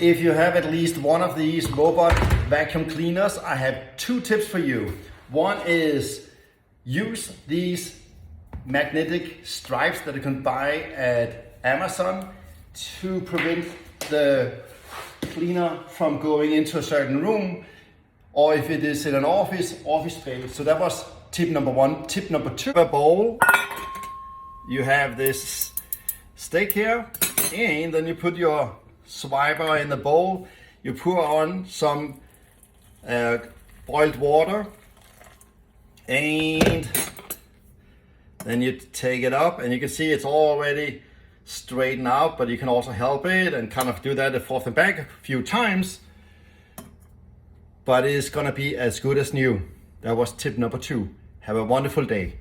If you have at least one of these robot vacuum cleaners, I have 2 tips for you. One is use these magnetic stripes that you can buy at Amazon to prevent the cleaner from going into a certain room, or if it is in an office space. So that was tip number 1. Tip number 2, a bowl. You have this stick here, and then you put your swiper in the bowl. You pour on some boiled water, and then you take it up, and you can see it's already straightened out, but you can also help it and kind of do that forth and back a few times, but it's gonna be as good as new. That was tip number 2. Have a wonderful day.